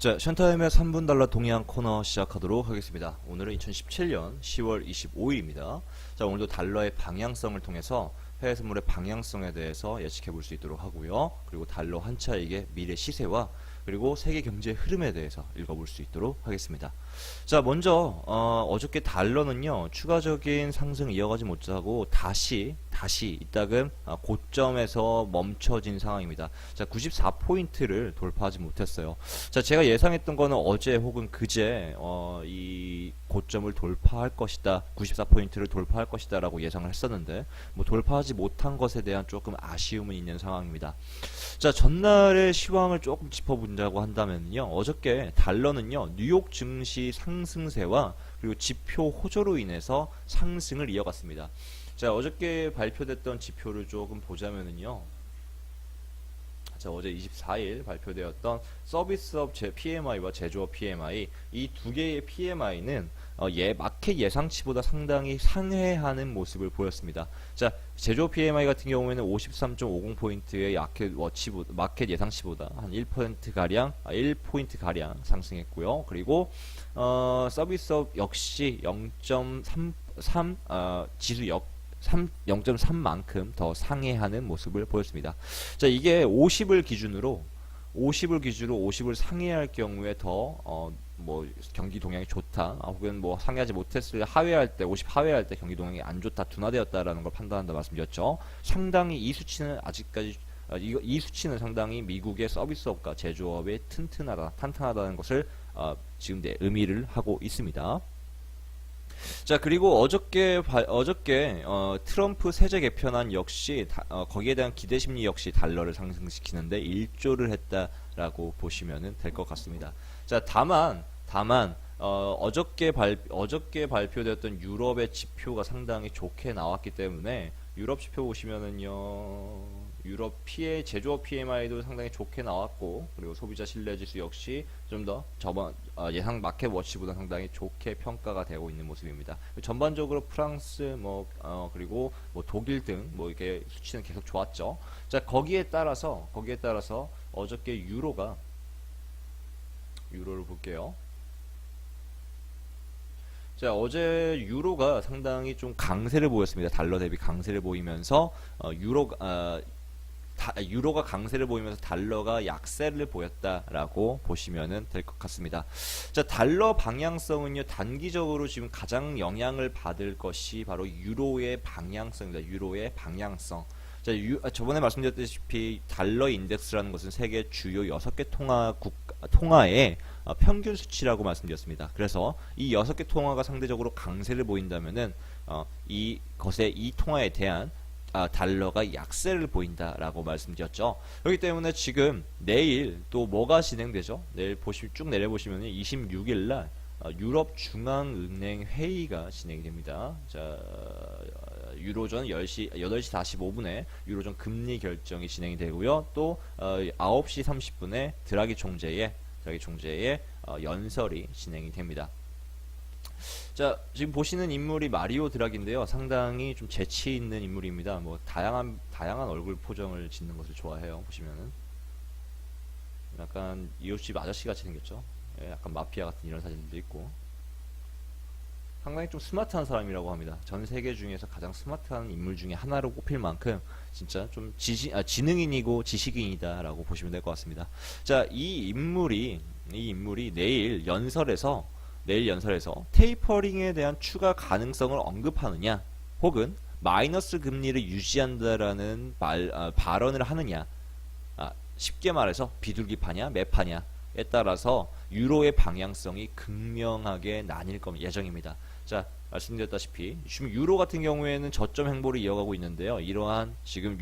자, 션타임의 3분 달러 동향 코너 시작하도록 하겠습니다. 오늘은 2017년 10월 25일입니다. 자, 오늘도 달러의 방향성을 통해서 해외 선물의 방향성에 대해서 예측해 볼 수 있도록 하고요. 그리고 달러 환차익의 미래 시세와 그리고 세계 경제 흐름에 대해서 읽어볼 수 있도록 하겠습니다. 자, 먼저 어저께 달러는요 추가적인 상승 이어가지 못하고 다시 이따금 고점에서 멈춰진 상황입니다. 자, 94포인트를 돌파하지 못했어요. 자, 제가 예상했던 거는 어제 혹은 그제 이 고점을 돌파할 것이다, 94포인트를 돌파할 것이다 라고 예상을 했었는데 뭐 돌파하지 못한 것에 대한 조금 아쉬움은 있는 상황입니다. 자, 전날의 시황을 조금 짚어본다고 한다면요, 어저께 달러는요 뉴욕 증시 상승세와 그리고 지표 호조로 인해서 상승을 이어갔습니다. 자, 어저께 발표됐던 지표를 조금 보자면은요, 자, 어제 24일 발표되었던 서비스업 PMI와 제조업 PMI, 이 두 개의 PMI는 마켓 예상치보다 상당히 상회하는 모습을 보였습니다. 자, 제조업 PMI 같은 경우에는 53.50포인트의 마켓 예상치보다 한 1%가량, 1포인트가량 상승했고요. 그리고 서비스업 역시 0.33, 지수 0.3만큼 더 상회하는 모습을 보였습니다. 자, 이게 50을 기준으로 50을 상회할 경우에 더 뭐 경기 동향이 좋다, 혹은 뭐 상회하지 못했을 때 하회할 때 50 하회할 때 경기 동향이 안 좋다, 둔화되었다라는 걸 판단한다 말씀드렸죠. 상당히 이 수치는 아직까지 이 수치는 상당히 미국의 서비스업과 제조업의 탄탄하다는 것을 지금 의미를 하고 있습니다. 자, 그리고 어저께 트럼프 세제 개편안 역시 거기에 대한 기대 심리 역시 달러를 상승시키는데 일조를 했다라고 보시면 될 것 같습니다. 자, 다만 어저께 발표되었던 유럽의 지표가 상당히 좋게 나왔기 때문에 유럽 지표 보시면은요, 유럽 제조업 PMI도 상당히 좋게 나왔고, 그리고 소비자 신뢰지수 역시 좀 더 예상 마켓 워치보다 상당히 좋게 평가가 되고 있는 모습입니다. 전반적으로 프랑스 그리고 뭐 독일 등 뭐 이렇게 수치는 계속 좋았죠. 자, 거기에 따라서 어저께 유로를 볼게요. 자, 어제 유로가 상당히 좀 강세를 보였습니다. 달러 대비 강세를 보이면서 유로가 강세를 보이면서 달러가 약세를 보였다라고 보시면 될 것 같습니다. 자, 달러 방향성은요, 단기적으로 지금 가장 영향을 받을 것이 바로 유로의 방향성입니다. 유로의 방향성. 자, 저번에 말씀드렸다시피 달러 인덱스라는 것은 세계 주요 6개 통화의 평균 수치라고 말씀드렸습니다. 그래서 이 6개 통화가 상대적으로 강세를 보인다면은 이 통화에 대한 달러가 약세를 보인다라고 말씀드렸죠. 그렇기 때문에 지금 내일 또 뭐가 진행되죠? 내일 쭉 내려보시면 26일날 유럽 중앙은행 회의가 진행이 됩니다. 자, 유로존 8시 45분에 유로존 금리 결정이 진행이 되고요. 또 9시 30분에 드라기 총재의 연설이 진행이 됩니다. 자, 지금 보시는 인물이 마리오 드라기인데요. 상당히 좀 재치 있는 인물입니다. 뭐 다양한 얼굴 포정을 짓는 것을 좋아해요. 보시면은 약간 이웃집 아저씨 같이 생겼죠. 예, 약간 마피아 같은 이런 사진도 있고, 상당히 좀 스마트한 사람이라고 합니다. 전 세계 중에서 가장 스마트한 인물 중에 하나로 꼽힐 만큼 진짜 좀 지능인이고 지식인이다라고 보시면 될 것 같습니다. 자, 이 인물이 내일 연설에서 테이퍼링에 대한 추가 가능성을 언급하느냐, 혹은 마이너스 금리를 유지한다라는 발언을 하느냐, 쉽게 말해서 비둘기파냐 매파냐에 따라서 유로의 방향성이 극명하게 나뉠 예정입니다. 자, 말씀드렸다시피 지금 유로 같은 경우에는 저점 행보를 이어가고 있는데요. 이러한 지금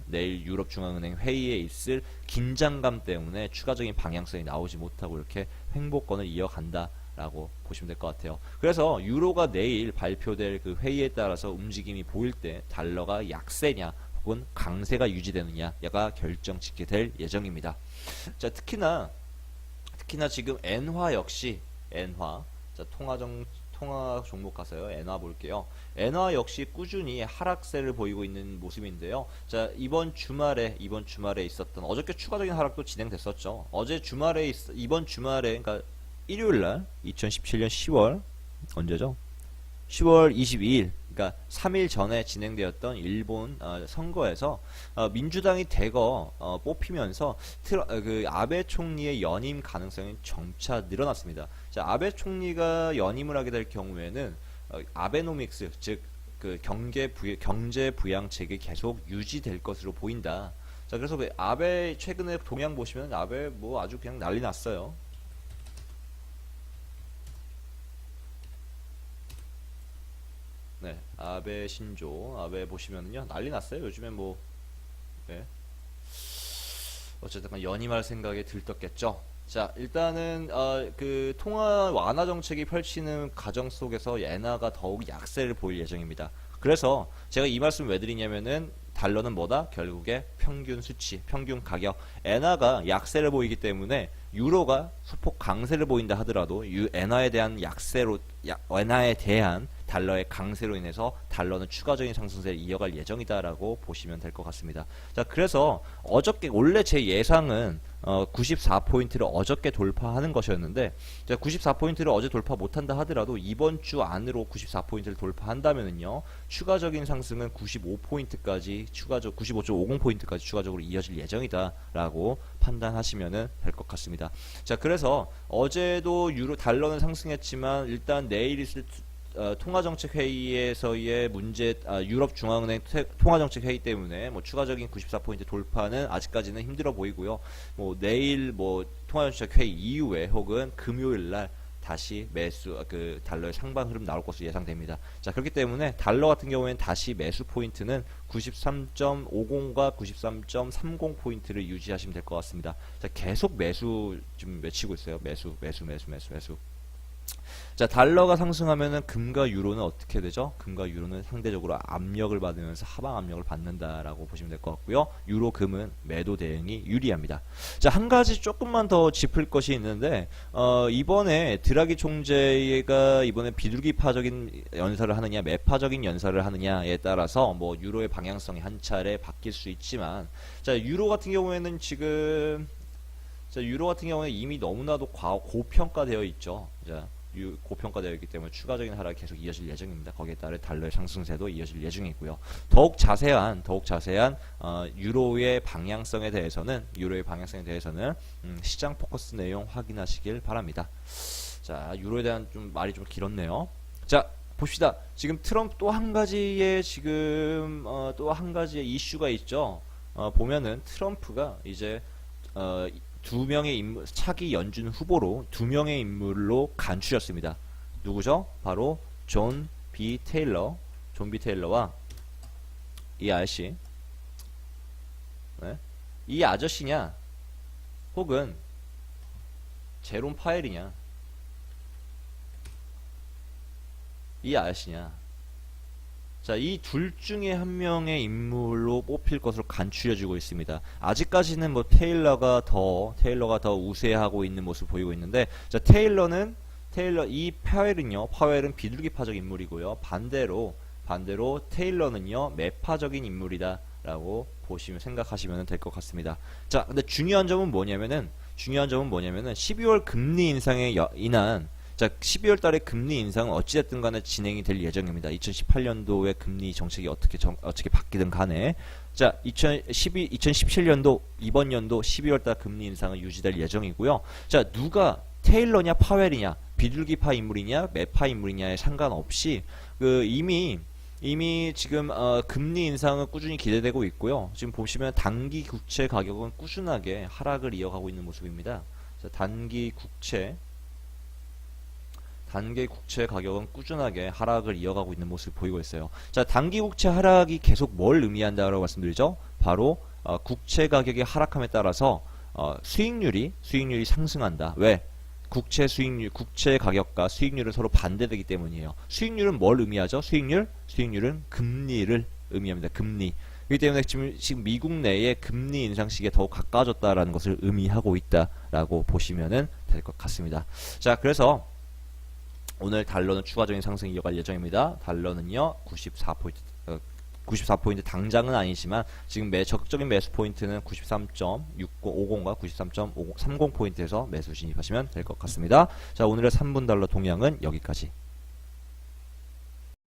내일 유럽 중앙은행 회의에 있을 긴장감 때문에 추가적인 방향성이 나오지 못하고 이렇게 횡보권을 이어간다라고 보시면 될 것 같아요. 그래서 유로가 내일 발표될 그 회의에 따라서 움직임이 보일 때 달러가 약세냐 혹은 강세가 유지되느냐가 결정짓게 될 예정입니다. 자, 특히나 지금 엔화 역시 자, 통화 종목 가서요. 엔화 볼게요. 엔화 역시 꾸준히 하락세를 보이고 있는 모습인데요. 자, 이번 주말에 있었던 어저께 추가적인 하락도 진행됐었죠. 이번 주말에 그러니까 일요일 날 2017년 10월 언제죠? 10월 22일, 그러니까 3일 전에 진행되었던 일본 선거에서 민주당이 대거 뽑히면서 그 아베 총리의 연임 가능성이 점차 늘어났습니다. 자, 아베 총리가 연임을 하게 될 경우에는 아베노믹스, 즉 그 경제 부양책이 계속 유지될 것으로 보인다. 자, 그래서 아베 최근에 동향 보시면 아베 뭐 아주 그냥 난리 났어요. 네, 아베 신조, 아베 보시면은요 난리 났어요. 요즘에 뭐, 네. 어쨌든 연임할 생각에 들떴겠죠. 자, 일단은 그 통화 완화 정책이 펼치는 과정 속에서 엔화가 더욱 약세를 보일 예정입니다. 그래서 제가 이 말씀 왜 드리냐면은 달러는 뭐다? 결국에 평균 수치, 평균 가격. 엔화가 약세를 보이기 때문에 유로가 소폭 강세를 보인다 하더라도 엔화에 대한 엔화에 대한 달러의 강세로 인해서 달러는 추가적인 상승세를 이어갈 예정이다라고 보시면 될 것 같습니다. 자, 그래서 어저께 원래 제 예상은 94포인트를 어저께 돌파하는 것이었는데, 94포인트를 어제 돌파 못한다 하더라도 이번 주 안으로 94포인트를 돌파한다면은요, 추가적인 상승은 95포인트까지 95.50포인트까지 추가적으로 이어질 예정이다라고 판단하시면 될 것 같습니다. 자, 그래서 어제도 달러는 상승했지만 일단 내일 있을 통화정책 회의에서의 문제, 유럽 중앙은행 통화정책 회의 때문에 뭐 추가적인 94포인트 돌파는 아직까지는 힘들어 보이고요. 뭐 내일 뭐 통화정책 회의 이후에 혹은 금요일 날 다시 그 달러의 상방 흐름 나올 것으로 예상됩니다. 자, 그렇기 때문에 달러 같은 경우에는 다시 매수 포인트는 93.50과 93.30 포인트를 유지하시면 될 것 같습니다. 자, 계속 매수 좀 외치고 있어요. 매수. 자, 달러가 상승하면은 금과 유로는 어떻게 되죠? 금과 유로는 상대적으로 압력을 받으면서 하방 압력을 받는다라고 보시면 될 것 같고요. 유로 금은 매도 대응이 유리합니다. 자, 한 가지 조금만 더 짚을 것이 있는데 이번에 드라기 총재가 이번에 비둘기파적인 연설을 하느냐 매파적인 연설을 하느냐에 따라서 뭐 유로의 방향성이 한 차례 바뀔 수 있지만, 자, 유로 같은 경우에는 이미 너무나도 고평가되어 있죠. 자, 고평가되어 있기 때문에 추가적인 하락이 계속 이어질 예정입니다. 거기에 따라 달러의 상승세도 이어질 예정이고요. 더욱 자세한 유로의 방향성에 대해서는 시장 포커스 내용 확인하시길 바랍니다. 자, 유로에 대한 말이 좀 길었네요. 자, 봅시다. 지금 트럼프 또 한 가지의 이슈가 있죠. 보면은 트럼프가 이제 두 명의 인물, 차기 연준 후보로 2명의 인물로 간추렸습니다. 누구죠? 바로 존 B 테일러와 이 아저씨. 네? 이 아저씨냐 혹은 제롬 파웰이냐, 이 아저씨냐. 자, 이 둘 중에 한 명의 인물로 뽑힐 것으로 간추려지고 있습니다. 아직까지는 뭐 테일러가 더 우세하고 있는 모습을 보이고 있는데, 자, 파웰은 비둘기파적 인물이고요. 반대로 테일러는요, 매파적인 인물이다라고 생각하시면 될 것 같습니다. 자, 근데 중요한 점은 뭐냐면은 12월 금리 인상에 인한, 자, 12월 달에 금리 인상은 어찌됐든 간에 진행이 될 예정입니다. 2018년도의 금리 정책이 어떻게 바뀌든 간에. 자, 2017년도, 이번 연도 12월 달 금리 인상은 유지될 예정이고요. 자, 누가 테일러냐, 파웰이냐, 비둘기파 인물이냐, 매파 인물이냐에 상관없이, 이미 지금, 금리 인상은 꾸준히 기대되고 있고요. 지금 보시면 단기 국채 가격은 꾸준하게 하락을 이어가고 있는 모습입니다. 자, 단기 국채 가격은 꾸준하게 하락을 이어가고 있는 모습을 보이고 있어요. 자, 단기 국채 하락이 계속 뭘 의미한다라고 말씀드리죠? 바로 국채 가격이 하락함에 따라서 수익률이 상승한다. 왜? 국채 가격과 수익률은 서로 반대되기 때문이에요. 수익률은 뭘 의미하죠? 수익률은 금리를 의미합니다. 금리. 그렇기 때문에 지금 미국 내에 금리 인상 시기에 더욱 가까워졌다라는 것을 의미하고 있다라고 보시면 될 것 같습니다. 자, 그래서 오늘 달러는 추가적인 상승 이어갈 예정입니다. 달러는요 94포인트 당장은 아니지만 지금 적극적인 매수 포인트는 93.6050과 93.30포인트에서 매수 진입하시면 될 것 같습니다. 자, 오늘의 3분 달러 동향은 여기까지.